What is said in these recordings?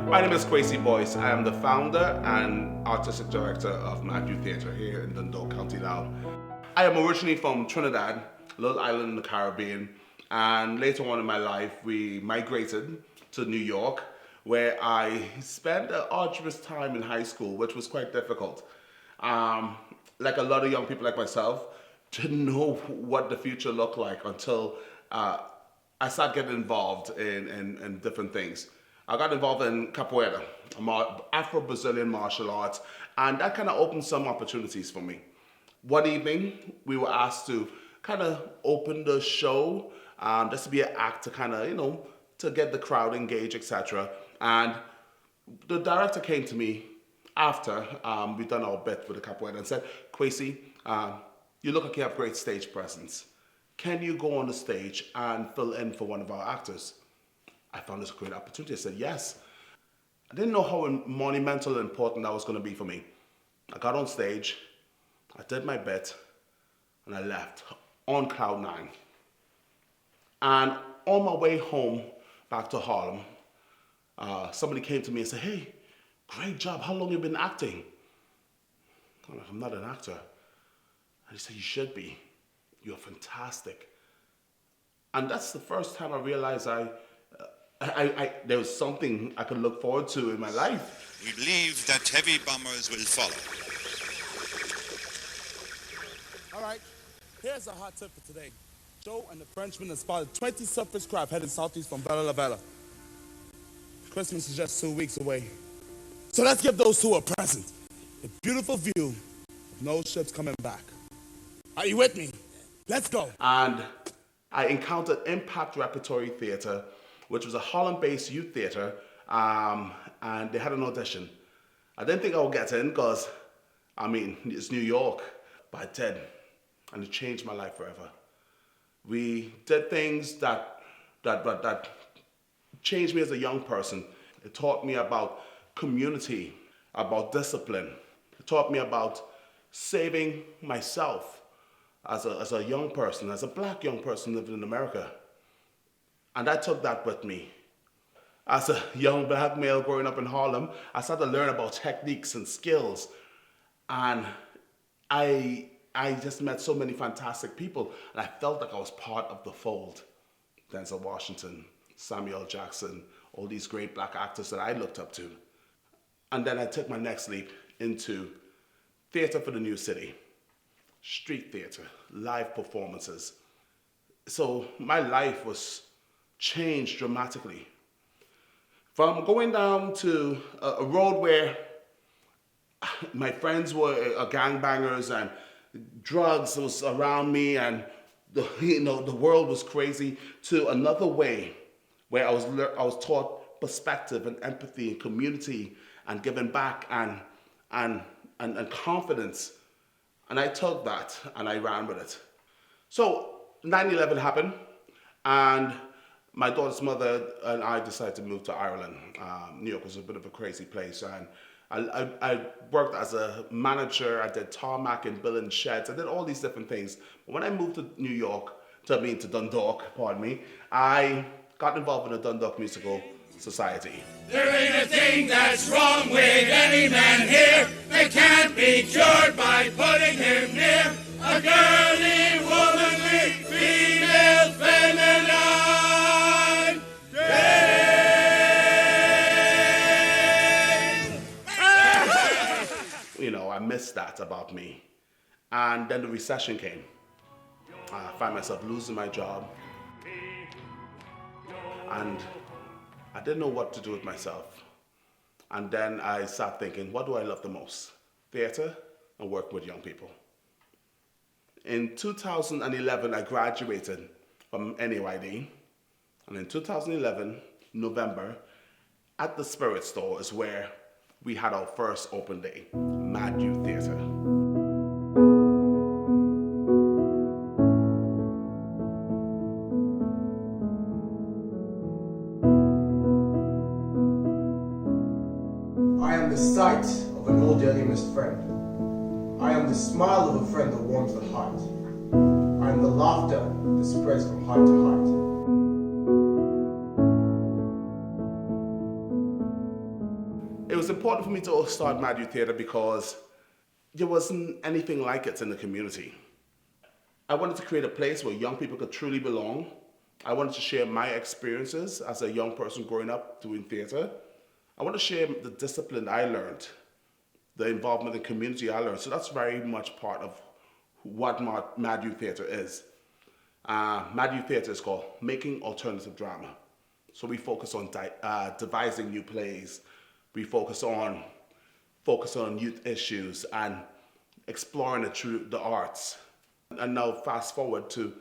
My name is Kwasie Boyce. I am the founder and artistic director of M.A.D Youth Theatre here in Dundalk, County Louth. I am originally from Trinidad, a little island in the Caribbean, and later on in my life we migrated to New York, where I spent an arduous time in high school, which was quite difficult. Like a lot of young people like myself, didn't know what the future looked like until I started getting involved in different things. I got involved in capoeira, Afro-Brazilian martial arts, and that kind of opened some opportunities for me. One evening, we were asked to kind of open the show, just to be an act to kind of, to get the crowd engaged, etc. And the director came to me after we'd done our bit with the capoeira and said, Kwasie, you look like you have great stage presence. Can you go on the stage and fill in for one of our actors? I found this a great opportunity. I said yes. I didn't know how monumental and important that was going to be for me. I got on stage, I did my bit, and I left on cloud nine. And on my way home back to Harlem, somebody came to me and said, hey, great job, how long have you been acting? I'm like, I'm not an actor. And he said, you should be. You're fantastic. And that's the first time I realized there was something I could look forward to in my life. We believe that heavy bombers will follow. All right, here's a hot tip for today. Joe and the Frenchman have spotted 20 surface craft headed southeast from Bella La Bella. Christmas is just 2 weeks away. So let's give those two a present. A beautiful view, no ships coming back. Are you with me? Let's go. And I encountered Impact Repertory Theatre, which was a Holland-based youth theatre, and they had an audition. I didn't think I would get in because, it's New York, but I did, and it changed my life forever. We did things that changed me as a young person. It taught me about community, about discipline. It taught me about saving myself as a young person, as a black young person living in America. And I took that with me. As a young black male growing up in Harlem, I started to learn about techniques and skills. And I just met so many fantastic people, and I felt like I was part of the fold. Denzel Washington, Samuel Jackson, all these great black actors that I looked up to. And then I took my next leap into theater for the new city, street theater, live performances. So my life was changed dramatically. From going down to a road where my friends were gangbangers and drugs was around me and the world was crazy, to another way where I was taught perspective and empathy and community and giving back and confidence. And I took that and I ran with it. So 9/11 happened, and my daughter's mother and I decided to move to Ireland. New York was a bit of a crazy place, and I worked as a manager. I did tarmac and building sheds. I did all these different things. But when I moved to New York, to Dundalk, I got involved in the Dundalk Musical Society. There ain't a thing that's wrong with any man here. They can't be cured by putting him near a girly, womanly, female, feminine I missed that about me. And then the recession came. I found myself losing my job. And I didn't know what to do with myself. And then I started thinking, what do I love the most? Theater and work with young people. In 2011, I graduated from M.A.D. And in 2011, November, at the Spirit Store is where we had our first open day, M.A.D Youth Theatre. I am the sight of an old dearly missed friend. I am the smile of a friend that warms the heart. I am the laughter that spreads from heart to heart. It was important for me to start M.A.D Youth Theatre because there wasn't anything like it in the community. I wanted to create a place where young people could truly belong. I wanted to share my experiences as a young person growing up doing theatre. I want to share the discipline I learned, the involvement in community I learned. So that's very much part of what M.A.D Youth Theatre is. M.A.D Youth Theatre is called Making Alternative Drama. So we focus on devising new plays. We focus on youth issues and exploring it through the arts. And now fast forward to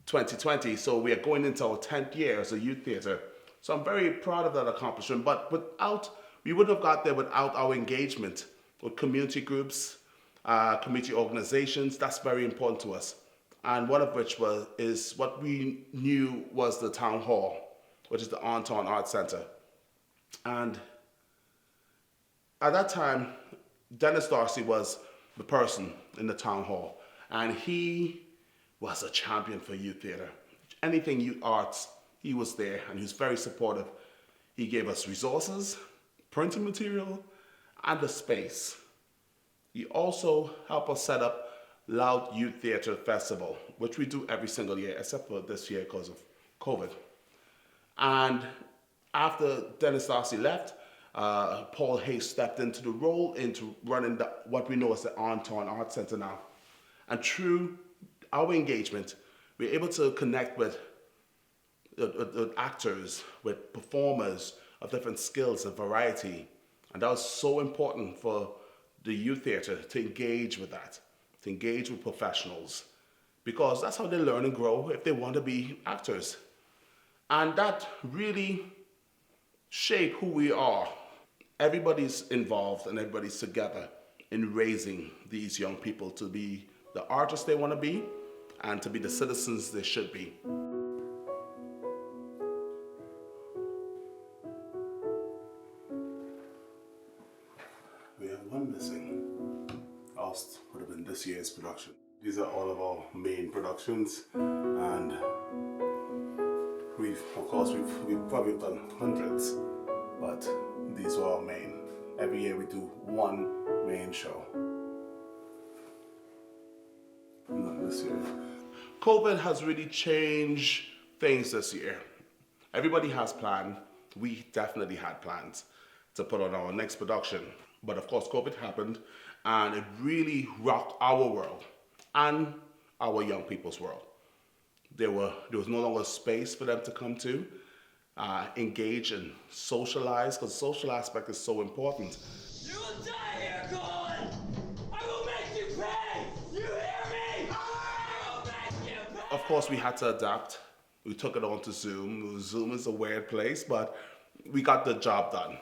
2020, so we are going into our 10th year as a youth theatre. So I'm very proud of that accomplishment, but we wouldn't have got there without our engagement with community groups, community organizations. That's very important to us. And one of which is what we knew was the town hall, which is the An Táin Arts Centre. And at that time, Dennis Darcy was the person in the town hall, and he was a champion for youth theatre. Anything youth arts, he was there, and he was very supportive. He gave us resources, printing material, and the space. He also helped us set up Loud Youth Theatre Festival, which we do every single year, except for this year because of COVID. And after Dennis Darcy left, Paul Hayes stepped into the role, into running what we know as the An Táin Arts Centre now. And through our engagement, we're able to connect with actors, with performers of different skills and variety. And that was so important for the youth theatre to engage with that, to engage with professionals, because that's how they learn and grow if they want to be actors. And that really shaped who we are. Everybody's involved and everybody's together in raising these young people to be the artists they want to be and to be the citizens they should be. We have one missing. Else would have been this year's production. These are all of our main productions, and we've probably done hundreds, but these are our main. Every year we do one main show. Not this year. COVID has really changed things this year. Everybody has planned. We definitely had plans to put on our next production. But of course, COVID happened, and it really rocked our world and our young people's world. There was no longer space for them to come to, engage and socialize, because the social aspect is so important. You will die here, Colin! I will make you pay! You hear me? I will make you pay! Of course, we had to adapt. We took it on to Zoom. Zoom is a weird place, but we got the job done.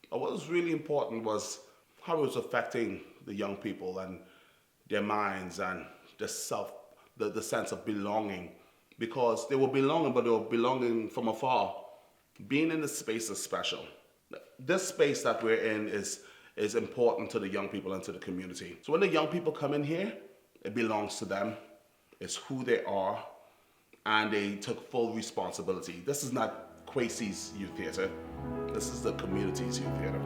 But what was really important was how it was affecting the young people and their minds and the sense of belonging, because they were belonging, but they were belonging from afar. Being in the space is special. This space that we're in is important to the young people and to the community. So when the young people come in here, it belongs to them. It's who they are, and they took full responsibility. This is not Kwasie's Youth Theatre. This is the community's youth theatre.